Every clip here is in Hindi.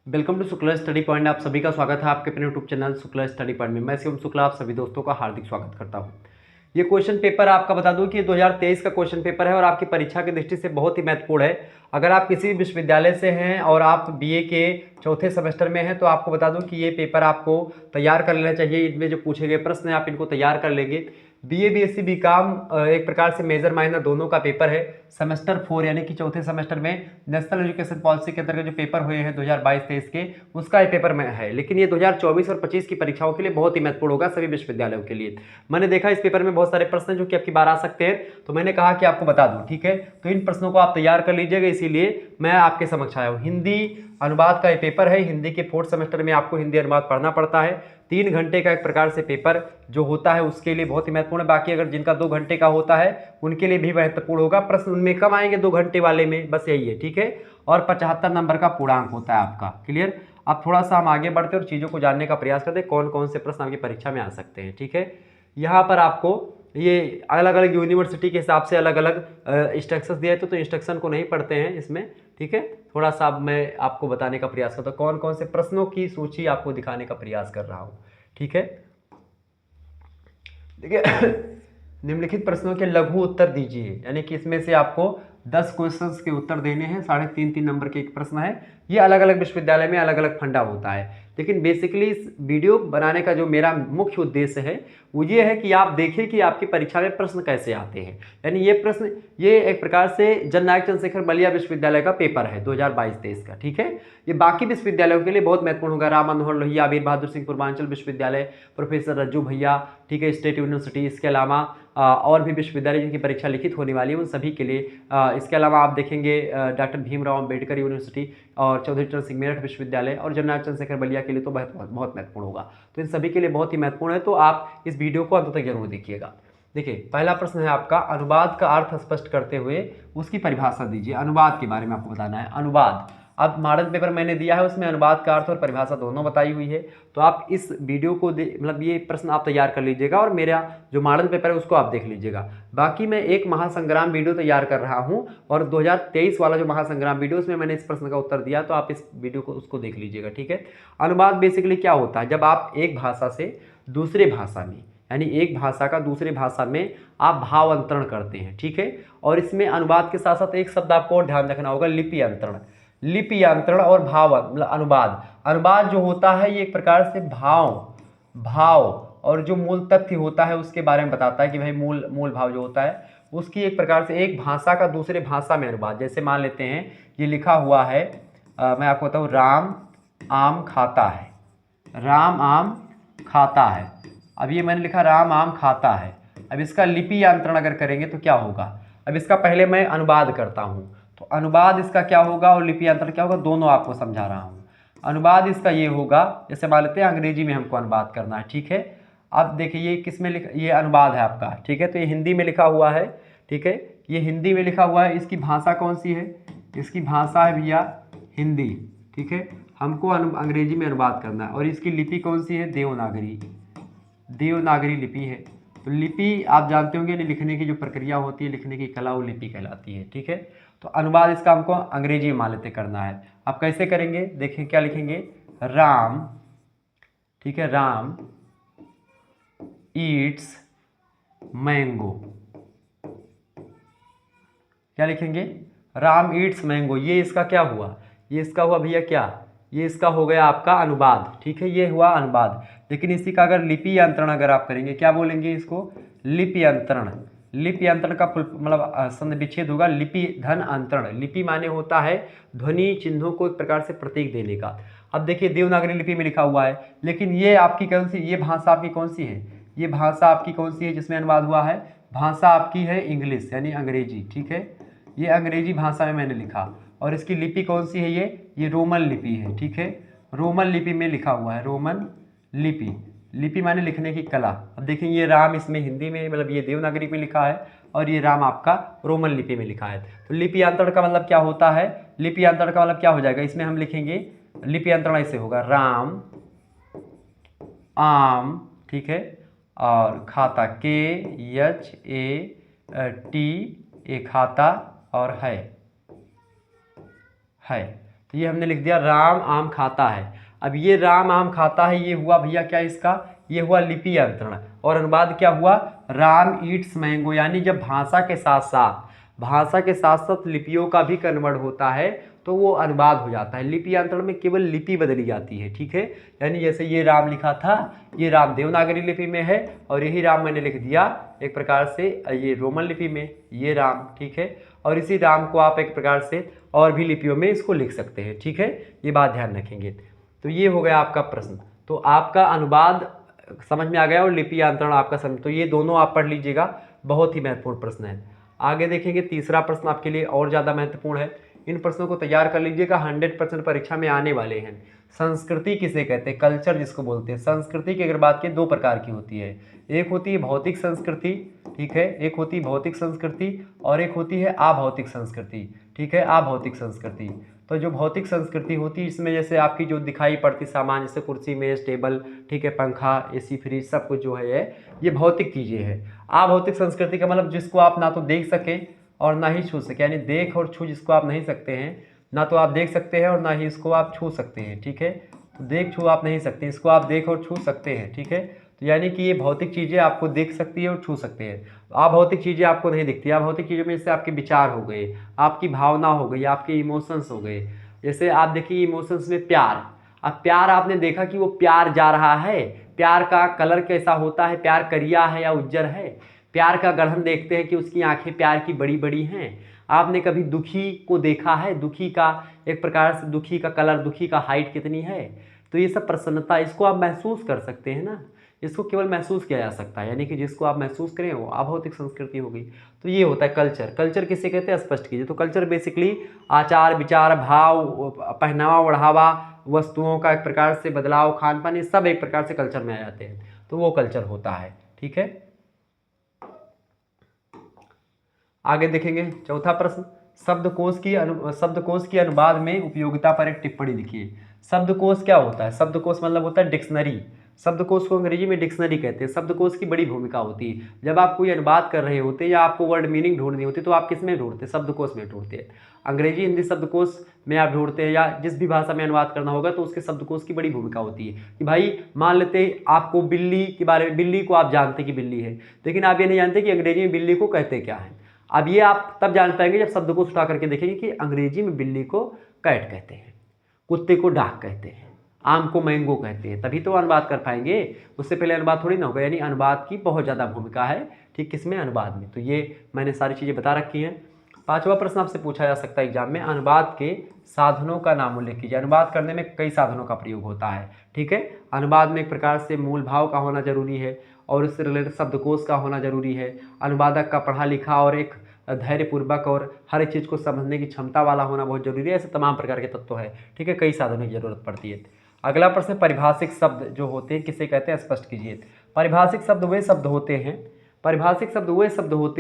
Welcome to Shukla study point. आप सभी का स्वागत है आपके अपने YouTube channel Shukla study point में। मैं शिवम शुक्ला आप सभी दोस्तों का हार्दिक स्वागत करता हूं। ये क्वेश्चन पेपर आपका बता दूं कि 2023 का क्वेश्चन पेपर है और आपकी परीक्षा की दृष्टि से बहुत ही महत्वपूर्ण है। अगर आप किसी भी विश्वविद्यालय से हैं और आप बीए के चौथे सेमेस्टर में हैं तो आपको बता दूं कि ये पेपर आपको तैयार कर लेना चाहिए। इनमें जो पूछे गए प्रश्न हैं आप इनको तैयार कर लेंगे। बीए बीएससी बीकॉम एक प्रकार से मेजर माइनर दोनों का पेपर है। सेमेस्टर 4 यानी कि चौथे सेमेस्टर में नेशनल एजुकेशन पॉलिसी के अंतर्गत जो पेपर हुए हैं 2022-23 के, उसका ये पेपर में है। लेकिन ये 2024 और 25 की परीक्षाओं के लिए बहुत ही महत्वपूर्ण होगा सभी विश्वविद्यालयों के लिए। मैंने देखा इस पेपर में बहुत सारे प्रश्न जो कि आपकी बार आ सकते हैं, तो मैंने कहा कि आपको बता दूं, ठीक है। तो इन प्रश्नों को आप तैयार कर लीजिएगा, इसीलिए मैं आपके समक्ष आया हूँ। हिंदी अनुवाद का ये पेपर है। हिंदी के 4th सेमेस्टर में आपको हिंदी अनुवाद पढ़ना पड़ता है। 3 घंटे का एक प्रकार से पेपर जो होता है उसके लिए बहुत ही महत्वपूर्ण है। बाकी अगर जिनका 2 घंटे का होता है उनके लिए भी महत्वपूर्ण होगा। प्रश्न उनमें कम आएंगे 2 घंटे वाले में, बस यही है, ठीक है। और 75 नंबर का पूर्णांक होता है आपका। क्लियर। अब थोड़ा सा हम आगे बढ़ते और चीज़ों को जानने का प्रयास करते हैं कौन कौन से प्रश्न आपकी परीक्षा में आ सकते हैं, ठीक है। यहाँ पर आपको ये अलग अलग यूनिवर्सिटी के हिसाब से अलग अलग इंस्ट्रक्शंस दिए थे, तो इंस्ट्रक्शन को नहीं पढ़ते हैं इसमें, ठीक है। थोड़ा सा अब मैं आपको बताने का प्रयास करता हूँ कौन कौन से प्रश्नों की सूची आपको दिखाने का प्रयास कर रहा हूँ, ठीक है। देखिए निम्नलिखित प्रश्नों के लघु उत्तर दीजिए, यानी कि इसमें से आपको 10 क्वेश्चंस के उत्तर देने हैं। 3.5 नंबर के एक प्रश्न है। ये अलग अलग विश्वविद्यालय में अलग अलग फंडा होता है, लेकिन बेसिकली इस वीडियो बनाने का जो मेरा मुख्य उद्देश्य है वो ये है कि आप देखें कि आपकी परीक्षा में प्रश्न कैसे आते हैं। यानी ये प्रश्न, ये एक प्रकार से जननायक चंद्रशेखर बलिया विश्वविद्यालय का पेपर है 2022-23 का, ठीक है। ये बाकी विश्वविद्यालयों के लिए बहुत महत्वपूर्ण होगा। राम मनोहर लोहिया, वीर बहादुर सिंह पूर्वांचल विश्वविद्यालय, प्रोफेसर रज्जू भैया, ठीक है, स्टेट यूनिवर्सिटी, इसके अलावा और भी विश्वविद्यालय जिनकी परीक्षा लिखित होने वाली है उन सभी के लिए। इसके अलावा आप देखेंगे डॉक्टर भीमराव अम्बेडकर यूनिवर्सिटी और चौधरी चरण सिंह मेरठ विश्वविद्यालय और जननायक चंद्रशेखर बलिया के लिए तो बहुत बहुत महत्वपूर्ण होगा। तो इन सभी के लिए बहुत ही महत्वपूर्ण है, तो आप इस वीडियो को अंत तक जरूर देखिएगा। देखिए पहला प्रश्न है आपका, अनुवाद का अर्थ स्पष्ट करते हुए उसकी परिभाषा दीजिए। अनुवाद के बारे में आपको बताना है। अनुवाद, अब मॉडल पेपर मैंने दिया है उसमें अनुवाद का अर्थ और परिभाषा दोनों बताई हुई है, तो आप इस वीडियो को मतलब ये प्रश्न आप तैयार कर लीजिएगा और मेरा जो मॉडल पेपर है उसको आप देख लीजिएगा। बाकी मैं एक महासंग्राम वीडियो तैयार कर रहा हूँ और 2023 वाला जो महासंग्राम वीडियो उसमें मैंने इस प्रश्न का उत्तर दिया, तो आप इस वीडियो को उसको देख लीजिएगा, ठीक है। अनुवाद बेसिकली क्या होता है, जब आप एक भाषा से दूसरे भाषा में, यानी एक भाषा का दूसरे भाषा में आप भावांतरण करते हैं, ठीक है। और इसमें अनुवाद के साथ साथ एक शब्द आपको और ध्यान रखना होगा, लिपि अंतरण। लिपि अंतरण और भाव मतलब अनुवाद। अनुवाद जो होता है ये एक प्रकार से भाव और जो मूल तथ्य होता है उसके बारे में बताता है कि भाई मूल भाव जो होता है उसकी एक प्रकार से एक भाषा का दूसरे भाषा में अनुवाद। जैसे मान लेते हैं ये लिखा हुआ है, मैं आपको बताऊँ, राम आम खाता है, राम आम खाता है। अब ये मैंने लिखा राम आम खाता है। अब इसका लिपि अंतरण अगर करेंगे तो क्या होगा, अब इसका पहले मैं अनुवाद करता हूँ, तो अनुवाद इसका क्या होगा और लिपि अंतरण क्या होगा, दोनों आपको समझा रहा हूँ। अनुवाद इसका ये होगा, जैसे मान लेते हैं अंग्रेजी में हमको अनुवाद करना है, ठीक है। अब देखिए ये किस में लिखा, ये अनुवाद है आपका, ठीक है। तो ये हिंदी में लिखा हुआ है, ठीक है, ये हिंदी में लिखा हुआ है। इसकी भाषा कौन सी है, इसकी भाषा है भैया हिंदी, ठीक है। हमको अंग्रेजी में अनुवाद करना है और इसकी लिपि कौन सी है, देवनागरी, देवनागरी लिपि है। तो लिपि आप जानते होंगे, लिखने की जो प्रक्रिया होती है, लिखने की कला, वो लिपि कहलाती है, ठीक है। तो अनुवाद इसका हमको अंग्रेजी में मान लेते करना है। आप कैसे करेंगे, देखिए क्या लिखेंगे, राम, ठीक है, राम ईट्स मैंगो, क्या लिखेंगे, राम ईट्स मैंगो। ये इसका क्या हुआ, ये इसका हुआ भैया क्या, ये इसका हो गया आपका अनुवाद, ठीक है, ये हुआ अनुवाद। लेकिन इसी का अगर लिपि अंतरण अगर आप करेंगे, क्या बोलेंगे इसको, लिपि अंतरण। लिपि अंतरण का मतलब संधि विच्छेद होगा, लिपि धन अंतरण। लिपि माने होता है ध्वनि चिन्हों को एक प्रकार से प्रतीक देने का। अब देखिए देवनागरी लिपि में लिखा हुआ है, लेकिन ये आपकी कौन सी, ये भाषा आपकी कौन सी है, ये भाषा आपकी कौन सी है जिसमें अनुवाद हुआ है, भाषा आपकी है इंग्लिश यानी अंग्रेजी, ठीक है। ये अंग्रेजी भाषा में मैंने लिखा और इसकी लिपि कौन सी है, ये रोमन लिपि है, ठीक है। रोमन लिपि में लिखा हुआ है, रोमन लिपि। लिपि माने लिखने की कला। अब देखें ये राम इसमें हिंदी में मतलब ये देवनागरी में लिखा है और ये राम आपका रोमन लिपि में लिखा है। तो लिपि अंतरण का मतलब क्या होता है, लिपि अंतरण का मतलब क्या हो जाएगा, इसमें हम लिखेंगे लिपि अंतरण ऐसे होगा, राम आम, ठीक है, और खाता, KHAT, खाता और है, तो ये हमने लिख दिया राम आम खाता है। अब ये राम आम खाता है ये हुआ भैया क्या इसका, ये हुआ लिपि अंतरण। और अनुवाद क्या हुआ, राम ईट्स मैंगो। यानी जब भाषा के साथ साथ लिपियों का भी कन्वर्ट होता है तो वो अनुवाद हो जाता है। लिपि अंतरण में केवल लिपि बदली जाती है, ठीक है। यानी जैसे ये राम लिखा था, ये राम देवनागरी लिपि में है, और यही राम मैंने लिख दिया एक प्रकार से ये रोमन लिपि में, ये राम, ठीक है। और इसी राम को आप एक प्रकार से और भी लिपियों में इसको लिख सकते हैं, ठीक है। ये बात ध्यान रखेंगे। तो ये हो गया आपका प्रश्न। तो आपका अनुवाद समझ में आ गया और लिपि अंतरण आपका समझ, तो ये दोनों आप पढ़ लीजिएगा, बहुत ही महत्वपूर्ण प्रश्न है। आगे देखेंगे तीसरा प्रश्न आपके लिए और ज़्यादा महत्वपूर्ण है। इन प्रश्नों को तैयार कर लीजिएगा, 100% परीक्षा में आने वाले हैं। संस्कृति किसे कहते हैं, कल्चर जिसको बोलते हैं। संस्कृति की अगर बात की 2 प्रकार की होती है, एक होती है भौतिक संस्कृति, ठीक है, एक होती है भौतिक संस्कृति और एक होती है अभौतिक संस्कृति, ठीक है, अभौतिक संस्कृति। तो जो भौतिक संस्कृति होती है इसमें जैसे आपकी जो दिखाई पड़ती सामान, जैसे कुर्सी मेज टेबल, ठीक है, पंखा एसी फ्रिज, सब कुछ जो है ये भौतिक चीज़ें हैं। अभौतिक संस्कृति का मतलब जिसको आप ना तो देख सकें और ना ही छू सके, यानी देख और छू जिसको आप नहीं सकते हैं, ना तो आप देख सकते हैं और ना ही इसको आप छू सकते हैं, ठीक है। तो देख छू आप नहीं सकते, इसको आप देख और छू सकते हैं, ठीक है। तो यानी कि ये भौतिक चीज़ें आपको देख सकती है और छू सकते हैं, अभौतिक चीज़ें आपको नहीं दिखती। अभौतिक चीज़ों में जैसे आपके विचार हो गए, आपकी भावना हो गई, आपके इमोशंस हो गए। जैसे आप देखिए इमोशंस में प्यार, अब प्यार आपने देखा कि वो प्यार जा रहा है, प्यार का कलर कैसा होता है, प्यार करिया है या उज्जर है। प्यार का गढ़न देखते हैं कि उसकी आंखें प्यार की बड़ी बड़ी हैं। आपने कभी दुखी को देखा है, दुखी का एक प्रकार से दुखी का कलर, दुखी का हाइट कितनी है। तो ये सब प्रसन्नता, इसको आप महसूस कर सकते हैं ना, इसको केवल महसूस किया जा सकता है, यानी कि जिसको आप महसूस करें वो अभौतिक संस्कृति हो गई। तो ये होता है कल्चर। कल्चर किसे कहते हैं, स्पष्ट कीजिए। तो कल्चर बेसिकली आचार विचार भाव पहनावा ओढ़ावा, वस्तुओं का एक प्रकार से बदलाव, खान पान, ये सब एक प्रकार से कल्चर में आ जाते हैं, तो वो कल्चर होता है, ठीक है। आगे देखेंगे चौथा प्रश्न, शब्दकोश की अनुवाद में उपयोगिता पर एक टिप्पणी लिखिए। शब्दकोश क्या होता है, शब्दकोश मतलब होता है डिक्शनरी। शब्दकोश को अंग्रेजी में डिक्शनरी कहते हैं। शब्दकोश की बड़ी भूमिका होती है। जब आप कोई अनुवाद कर रहे होते हैं या आपको वर्ड मीनिंग ढूंढनी होती है तो आप किस में ढूंढते हैं, शब्दकोश में ढूंढते हैं। अंग्रेजी हिंदी शब्दकोश में आप ढूंढते हैं, या जिस भी भाषा में अनुवाद करना होगा तो उसके शब्दकोश की बड़ी भूमिका होती है। कि भाई मान लेते हैं आपको बिल्ली के बारे में, बिल्ली को आप जानते कि बिल्ली है, लेकिन आप ये नहीं जानते कि अंग्रेजी में बिल्ली को कहते क्या है। अब ये आप तब जान पाएंगे जब शब्दकोश उठा करके देखेंगे कि अंग्रेजी में बिल्ली को कैट कहते हैं, कुत्ते को डॉग कहते हैं, आम को मैंगो कहते हैं, तभी तो अनुवाद कर पाएंगे। उससे पहले अनुवाद थोड़ी ना होगा। यानी अनुवाद की बहुत ज़्यादा भूमिका है, ठीक, किसमें, अनुवाद में। तो ये मैंने सारी चीज़ें बता रखी हैं। 5वां प्रश्न आपसे पूछा जा सकता है एग्जाम में, अनुवाद के साधनों का नाम उल्लेख कीजिए। अनुवाद करने में कई साधनों का प्रयोग होता है, ठीक है। अनुवाद में एक प्रकार से मूल भाव का होना जरूरी है और उससे रिलेटेड शब्दकोश का होना जरूरी है। अनुवादक का पढ़ा लिखा और एक धैर्यपूर्वक और हर एक चीज़ को समझने की क्षमता वाला होना बहुत जरूरी है। ऐसे तमाम प्रकार के तत्व है, ठीक है। कई साधनों की जरूरत पड़ती है। अगला प्रश्न, परिभाषिक शब्द जो होते हैं किसे कहते हैं, स्पष्ट कीजिए। परिभाषिक शब्द वे शब्द होते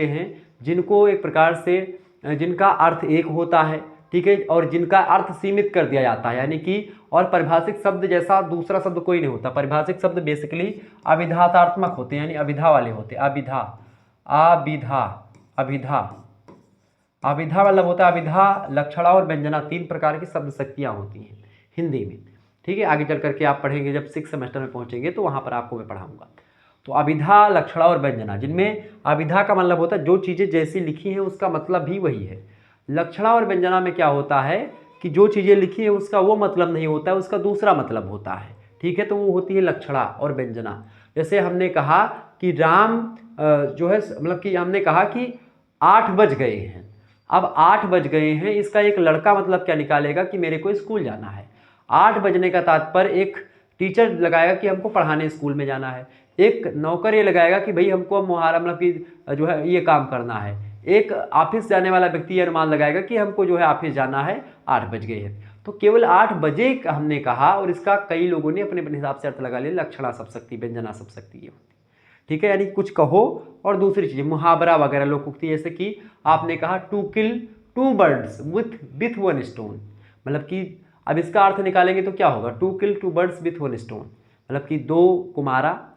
हैं जिनको एक प्रकार से जिनका अर्थ एक होता है, ठीक है, और जिनका अर्थ सीमित कर दिया जाता है। यानी कि और परिभाषिक शब्द जैसा दूसरा शब्द कोई नहीं होता। परिभाषिक शब्द बेसिकली अभिधातात्मक होते हैं, यानी अभिधा वाले होते हैं। अभिधा मतलब होता है अभिधा, लक्षणा और व्यंजना, 3 प्रकार की शब्द शक्तियाँ होती हैं हिंदी में, ठीक है। आगे चल करके आप पढ़ेंगे, जब 6th सेमेस्टर में पहुंचेंगे तो वहाँ पर आपको मैं पढ़ाऊंगा। तो अभिधा, लक्षणा और व्यंजना, जिनमें अभिधा का मतलब होता है जो चीज़ें जैसी लिखी हैं उसका मतलब भी वही है। लक्षणा और व्यंजना में क्या होता है कि जो चीज़ें लिखी हैं उसका वो मतलब नहीं होता है, उसका दूसरा मतलब होता है, ठीक है। तो वो होती है लक्षणा और व्यंजना। जैसे हमने कहा कि राम जो है, मतलब कि हमने कहा कि 8 बज गए हैं। अब 8 बज गए हैं, इसका एक लड़का मतलब क्या निकालेगा कि मेरे को स्कूल जाना है। 8 बजने का तात्पर्य एक टीचर लगाएगा कि हमको पढ़ाने स्कूल में जाना है, एक नौकर ये लगाएगा कि भाई हमको मुहारा मतलब कि जो है ये काम करना है, एक ऑफिस जाने वाला व्यक्ति ये अनुमान लगाएगा कि हमको जो है ऑफिस जाना है, 8 बज गए हैं। तो केवल 8 बजे हमने कहा और इसका कई लोगों ने अपने अपने हिसाब से अर्थ लगा लिया। लक्षणा सब शक्ति, व्यंजना सब शक्ति ये होती, ठीक है। यानी कुछ कहो और दूसरी चीज़ें, मुहावरा वगैरह लोकोक्ति, जैसे कि आपने कहा to kill 2 birds with 1 stone, मतलब कि अब इसका अर्थ निकालेंगे तो क्या होगा, to kill 2 birds with 1 stone, मतलब कि 2 को मारा,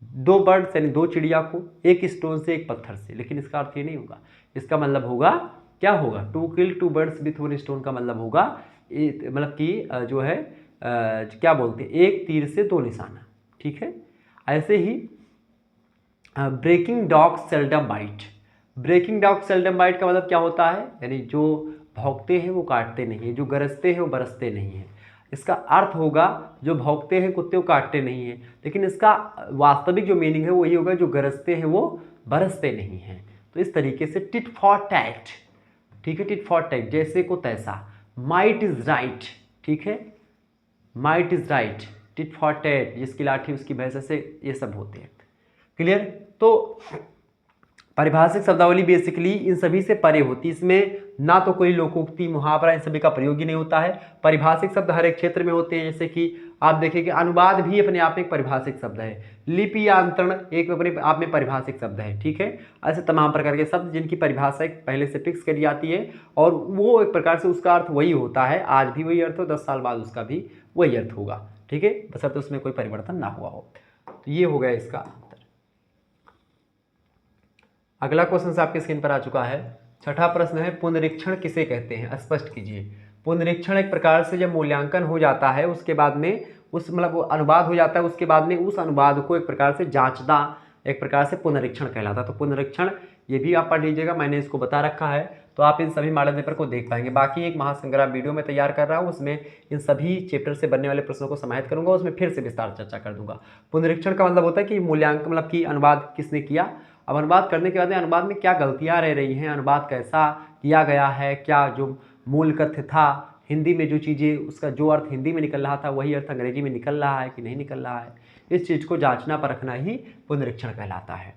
2 बर्ड्स यानी 2 चिड़िया को एक स्टोन से, एक पत्थर से। लेकिन इसका अर्थ ये नहीं होगा, इसका मतलब होगा क्या होगा, to kill two birds with one stone का मतलब होगा मतलब कि जो है क्या बोलते हैं, एक तीर से दो निशाना। ठीक है, ऐसे ही breaking dog seldom bite. Breaking dog seldom bite का मतलब क्या होता है, यानी जो भौंकते हैं वो काटते नहीं है, जो गरजते हैं वो बरसते नहीं है। इसका अर्थ होगा जो भौंकते हैं कुत्ते वो काटते नहीं हैं, लेकिन इसका वास्तविक जो मीनिंग है वो यही होगा जो गरजते हैं वो बरसते नहीं हैं। तो इस तरीके से टिट फॉर टैट, ठीक है, टिट फॉर टैट, जैसे को तैसा। माइट इज राइट, ठीक है, might is right, tit for tat, जिसकी लाठी उसकी भैंस से, ये सब होते हैं। क्लियर। तो पारिभाषिक शब्दावली बेसिकली इन सभी से परे होती है, इसमें ना तो कोई लोकोक्ति मुहावरा इन सभी का प्रयोग ही नहीं होता है। पारिभाषिक शब्द हर एक क्षेत्र में होते हैं, जैसे कि आप देखेंगे अनुवाद भी अपने आप में एक पारिभाषिक शब्द है, लिपि या अंतरण एक अपने आप में पारिभाषिक शब्द है। ठीक है, ऐसे तमाम प्रकार के शब्द जिनकी परिभाषा पहले से फिक्स करी जाती है और वो एक प्रकार से उसका अर्थ वही होता है, आज भी वही अर्थ हो, 10 साल बाद उसका भी वही अर्थ होगा। ठीक है, बशर्ते उसमें कोई परिवर्तन ना हुआ हो। तो ये हो गया इसका अंतर। अगला क्वेश्चन आपके स्क्रीन पर आ चुका है। छठा प्रश्न है, पुनरीक्षण किसे कहते हैं, स्पष्ट कीजिए। पुनरीक्षण एक प्रकार से जब मूल्यांकन हो जाता है उसके बाद में उस मतलब अनुवाद हो जाता है, उसके बाद में उस अनुवाद को एक प्रकार से जांचना एक प्रकार से पुनरीक्षण कहलाता है। तो पुनरीक्षण ये भी आप पढ़ लीजिएगा, मैंने इसको बता रखा है, तो आप इन सभी मॉडल पेपर को देख पाएंगे। बाकी एक महासंग्राम वीडियो में तैयार कर रहा हूँ, उसमें इन सभी चैप्टर से बनने वाले प्रश्नों को समाहित करूंगा, उसमें फिर से विस्तार चर्चा कर दूंगा। पुनरीक्षण का मतलब होता है कि मूल्यांकन मतलब कि अनुवाद किसने किया, अब अनुवाद करने के बाद में अनुवाद में क्या गलतियां रह रही हैं, अनुवाद कैसा किया गया है, क्या जो मूल कथ्य था हिंदी में जो चीज़ें उसका जो अर्थ हिंदी में निकल रहा था वही अर्थ अंग्रेजी में निकल रहा है कि नहीं निकल रहा है, इस चीज़ को जांचना परखना ही पुनरीक्षण कहलाता है।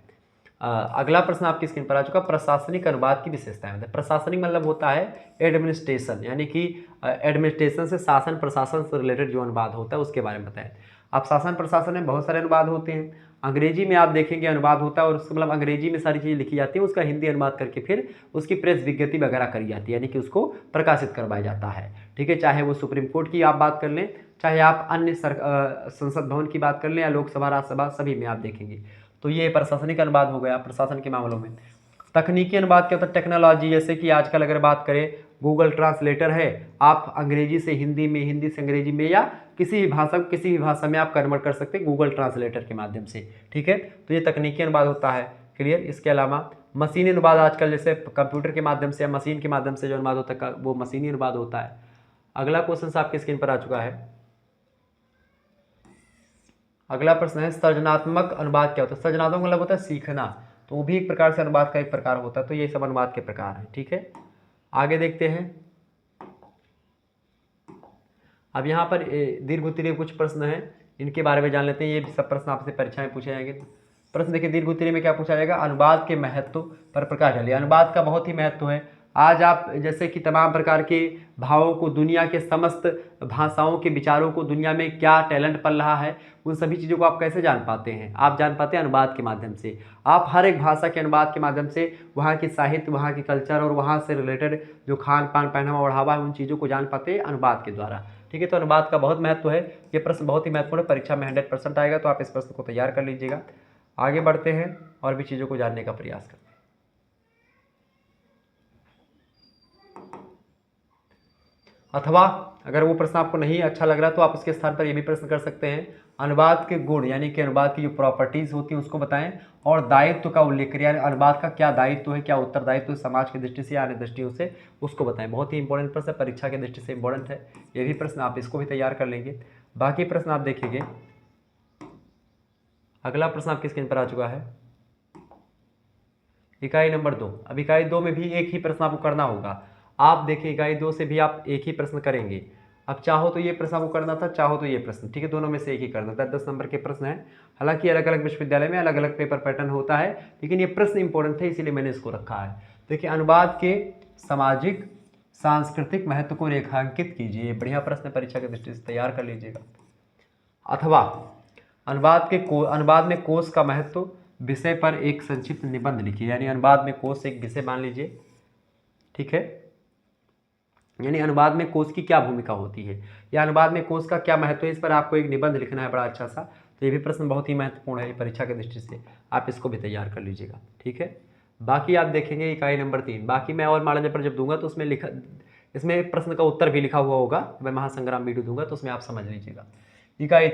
अगला प्रश्न आपकी स्क्रीन पर आ चुका, प्रशासनिक अनुवाद की विशेषताएं। प्रशासनिक मतलब होता है एडमिनिस्ट्रेशन, यानी कि एडमिनिस्ट्रेशन से शासन प्रशासन से रिलेटेड जो अनुवाद होता है उसके बारे में बताएं। अब शासन प्रशासन में बहुत सारे अनुवाद होते हैं, अंग्रेजी में आप देखेंगे अनुवाद होता है और उसको मतलब अंग्रेजी में सारी चीज़ें लिखी जाती है, उसका हिंदी अनुवाद करके फिर उसकी प्रेस विज्ञप्ति वगैरह करी जाती है, यानी कि उसको प्रकाशित करवाया जाता है। ठीक है, चाहे वो सुप्रीम कोर्ट की आप बात कर लें, चाहे आप अन्य संसद भवन की बात कर लें या लोकसभा राज्यसभा, सभी में आप देखेंगे। तो ये प्रशासनिक अनुवाद हो गया प्रशासन के मामलों में। तकनीकी अनुवाद क्या होता है, टेक्नोलॉजी, जैसे कि आजकल अगर बात करें गूगल ट्रांसलेटर है, आप अंग्रेजी से हिंदी में, हिंदी से अंग्रेजी में या किसी भी भाषा में आप कन्वर्ट कर सकते हैं गूगल ट्रांसलेटर के माध्यम से। ठीक है, तो ये तकनीकी अनुवाद होता है। क्लियर। इसके अलावा मशीनी अनुवाद, आजकल जैसे कंप्यूटर के माध्यम से या मशीन के माध्यम से जो अनुवाद होता है वो मशीनी अनुवाद होता है। अगला क्वेश्चन आपके स्क्रीन पर आ चुका है। अगला प्रश्न है, सृजनात्मक अनुवाद क्या होता है। सृजनात्मक मतलब होता है सीखना, तो वो भी एक प्रकार से अनुवाद का एक प्रकार होता है। तो ये सब अनुवाद के प्रकार हैं। ठीक है, आगे देखते हैं। अब यहाँ पर दीर्घ उत्तरीय कुछ प्रश्न हैं, इनके बारे में जान लेते हैं। ये सब प्रश्न आपसे परीक्षा में पूछे जाएंगे। प्रश्न देखिए, दीर्घ उत्तरीय में क्या पूछा जाएगा, अनुवाद के महत्व पर प्रकाश डालिए। अनुवाद का बहुत ही महत्व है। आज आप जैसे कि तमाम प्रकार के भावों को, दुनिया के समस्त भाषाओं के विचारों को, दुनिया में क्या टैलेंट पल रहा है, उन सभी चीज़ों को आप कैसे जान पाते हैं, आप जान पाते हैं अनुवाद के माध्यम से। आप हर एक भाषा के अनुवाद के माध्यम से वहाँ की साहित्य, वहाँ की कल्चर और वहाँ से रिलेटेड जो खान पान, पहनावा, ओढ़ावा है, उन चीज़ों को जान पाते हैं अनुवाद के द्वारा। ठीक है, तो अनुवाद का बहुत महत्व है। ये प्रश्न बहुत ही महत्वपूर्ण है, परीक्षा में 100% आएगा, तो आप इस प्रश्न को तैयार कर लीजिएगा। आगे बढ़ते हैं और भी चीज़ों को जानने का प्रयास करते हैं। अथवा अगर वो प्रश्न आपको नहीं अच्छा लग रहा तो आप उसके स्थान पर ये भी प्रश्न कर सकते हैं, अनुवाद के गुण यानी कि अनुवाद की जो प्रॉपर्टीज होती हैं उसको बताएं और दायित्व का उल्लेख करें, यानी अनुवाद का क्या दायित्व है, क्या उत्तरदायित्व है समाज की दृष्टि से या अन्य दृष्टियों से, उसको बताएं। बहुत ही इंपॉर्टेंट प्रश्न है, परीक्षा की दृष्टि से इंपॉर्टेंट है ये भी प्रश्न, आप इसको भी तैयार कर लेंगे। बाकी प्रश्न आप देखेंगे। अगला प्रश्न आपकी स्क्रीन पर आ चुका है, इकाई नंबर 2। अब इकाई 2 में भी एक ही प्रश्न आपको करना होगा। आप देखिए इकाई 2 से भी आप एक ही प्रश्न करेंगे। अब चाहो तो ये प्रश्न आपको करना था, चाहो तो ये प्रश्न, ठीक है, दोनों में से एक ही करना था। 10 नंबर के प्रश्न है, हालांकि अलग अलग विश्वविद्यालय में अलग अलग पेपर पैटर्न होता है, लेकिन ये प्रश्न इंपॉर्टेंट थे इसीलिए मैंने इसको रखा है। देखिए, अनुवाद के सामाजिक सांस्कृतिक महत्व को रेखांकित कीजिए। बढ़िया प्रश्न परीक्षा की दृष्टि से तैयार कर लीजिएगा। अथवा अनुवाद में कोश का महत्व विषय पर एक संक्षिप्त निबंध लिखिए, यानी अनुवाद में कोश एक विषय मान लीजिए। ठीक है, यानी अनुवाद में कोश की क्या भूमिका होती है या अनुवाद में कोश का क्या महत्व है, इस पर आपको एक निबंध लिखना है बड़ा अच्छा सा। तो ये भी प्रश्न बहुत ही महत्वपूर्ण है परीक्षा की दृष्टि से, आप इसको भी तैयार कर लीजिएगा। ठीक है, बाकी आप देखेंगे इकाई नंबर 3, बाकी मैं और मॉडल पेपर जब दूंगा तो उसमें लिखा, इसमें प्रश्न का उत्तर भी लिखा हुआ होगा, मैं महासंग्राम वीडियो दूंगा तो उसमें आप समझ लीजिएगा। इकाई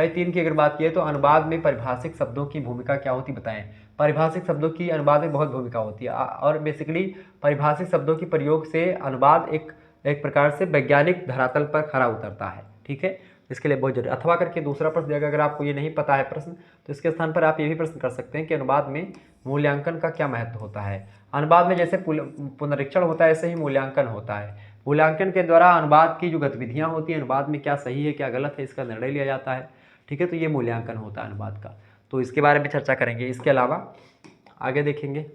3 की अगर बात किए तो अनुवाद में परिभाषिक शब्दों की भूमिका क्या होती बताएं। परिभाषिक शब्दों की अनुवाद में बहुत भूमिका होती है और बेसिकली परिभाषिक शब्दों के प्रयोग से अनुवाद एक प्रकार से वैज्ञानिक धरातल पर खरा उतरता है, ठीक है। इसके लिए बहुत जरूरी, अथवा करके दूसरा प्रश्न दिया, अगर आपको ये नहीं पता है प्रश्न तो इसके स्थान पर आप ये भी प्रश्न कर सकते हैं कि अनुवाद में मूल्यांकन का क्या महत्व होता है। अनुवाद में जैसे पुनरीक्षण होता है ऐसे ही मूल्यांकन होता है। मूल्यांकन के द्वारा अनुवाद की जो गतिविधियां होती हैं, अनुवाद में क्या सही है क्या गलत है इसका निर्णय लिया जाता है, ठीक है। तो ये मूल्यांकन होता है अनुवाद का, तो इसके बारे में चर्चा करेंगे। इसके अलावा आगे देखेंगे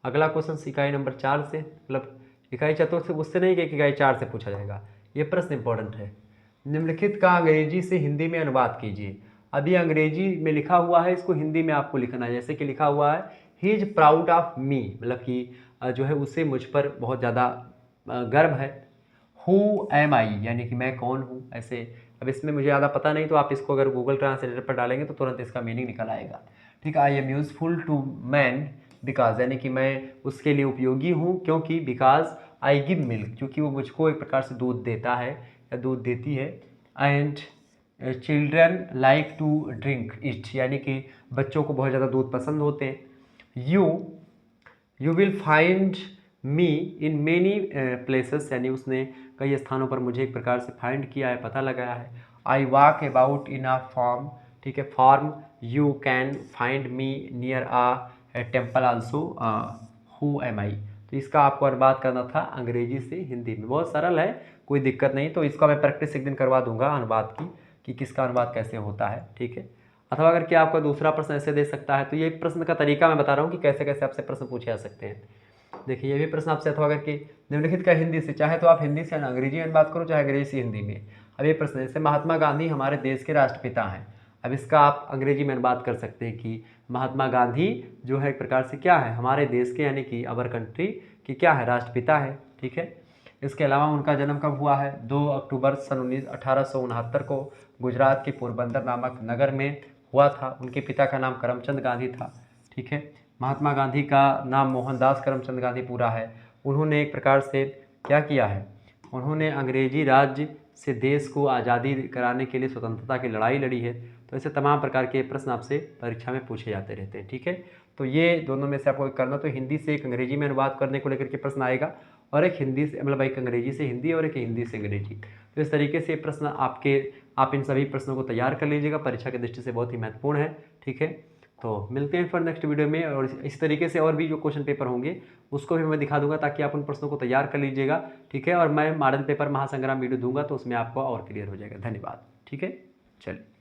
अगला क्वेश्चन इकाई नंबर 4 से, मतलब इकाई चतुर्थ से, उससे नहीं कि इकाई 4 से पूछा जाएगा। ये प्रश्न इंपॉर्टेंट है। निम्नलिखित का अंग्रेजी से हिंदी में अनुवाद कीजिए। अभी अंग्रेजी में लिखा हुआ है, इसको हिंदी में आपको लिखना है। जैसे कि लिखा हुआ है he is proud of me, मतलब कि जो है उसे मुझ पर बहुत ज़्यादा गर्व है। हु एम आई, यानी कि मैं कौन हूँ, ऐसे। अब इसमें मुझे ज़्यादा पता नहीं तो आप इसको अगर गूगल ट्रांसलेटर पर डालेंगे तो तुरंत इसका मीनिंग निकल आएगा, ठीक है। I am useful to man because, यानी कि मैं उसके लिए उपयोगी हूँ क्योंकि, बिकॉज आई गिव मिल्क, क्योंकि वो मुझको एक प्रकार से दूध देता है या दूध देती है। And children like to drink it, यानी कि बच्चों को बहुत ज़्यादा दूध पसंद होते हैं। You will find me in many places, यानी उसने कई स्थानों पर मुझे एक प्रकार से फाइंड किया है, पता लगाया है। I walk about in a form, ठीक है, form. You can find me near a temple also. Who am I, तो इसका आपको अनुवाद करना था अंग्रेजी से हिंदी में। बहुत सरल है, कोई दिक्कत नहीं। तो इसका मैं प्रैक्टिस एक दिन करवा दूंगा अनुवाद की, कि किसका अनुवाद कैसे होता है, ठीक है। अथवा अगर क्या आपका दूसरा प्रश्न ऐसे दे सकता है, तो ये प्रश्न का तरीका मैं बता रहा हूँ कि कैसे कैसे आपसे प्रश्न पूछे जा सकते हैं। देखिए ये भी प्रश्न आपसे अथवा करके निम्नलिखित का हिंदी से, चाहे तो आप हिंदी से अंग्रेजी में बात करो, चाहे अंग्रेजी से हिंदी में। अब ये प्रश्न जैसे महात्मा गांधी हमारे देश के राष्ट्रपिता हैं। अब इसका आप अंग्रेजी में बात कर सकते हैं कि महात्मा गांधी जो है एक प्रकार से क्या है, हमारे देश के, यानी कि अवर कंट्री की क्या है, राष्ट्रपिता है, ठीक है। इसके अलावा उनका जन्म कब हुआ है, 2 अक्टूबर सन 1869 को गुजरात के पोरबंदर नामक नगर में हुआ था। उनके पिता का नाम करमचंद गांधी था, ठीक है। महात्मा गांधी का नाम मोहनदास करमचंद गांधी पूरा है। उन्होंने एक प्रकार से क्या किया है, उन्होंने अंग्रेजी राज्य से देश को आज़ादी कराने के लिए स्वतंत्रता की लड़ाई लड़ी है। तो ऐसे तमाम प्रकार के प्रश्न आपसे परीक्षा में पूछे जाते रहते हैं, ठीक है। तो ये दोनों में से आपको करना, तो हिंदी से एक अंग्रेजी में अनुवाद करने को लेकर के प्रश्न आएगा, और एक हिंदी से, मतलब एक अंग्रेजी से हिंदी और एक हिंदी से अंग्रेजी। तो इस तरीके से प्रश्न आप इन सभी प्रश्नों को तैयार कर लीजिएगा, परीक्षा की दृष्टि से बहुत ही महत्वपूर्ण है, ठीक है। तो मिलते हैं फिर नेक्स्ट वीडियो में, और इस तरीके से और भी जो क्वेश्चन पेपर होंगे उसको भी मैं दिखा दूंगा, ताकि आप उन प्रश्नों को तैयार कर लीजिएगा, ठीक है। और मैं मॉडल पेपर महासंग्राम वीडियो दूंगा तो उसमें आपको और क्लियर हो जाएगा। धन्यवाद, ठीक है, चलिए।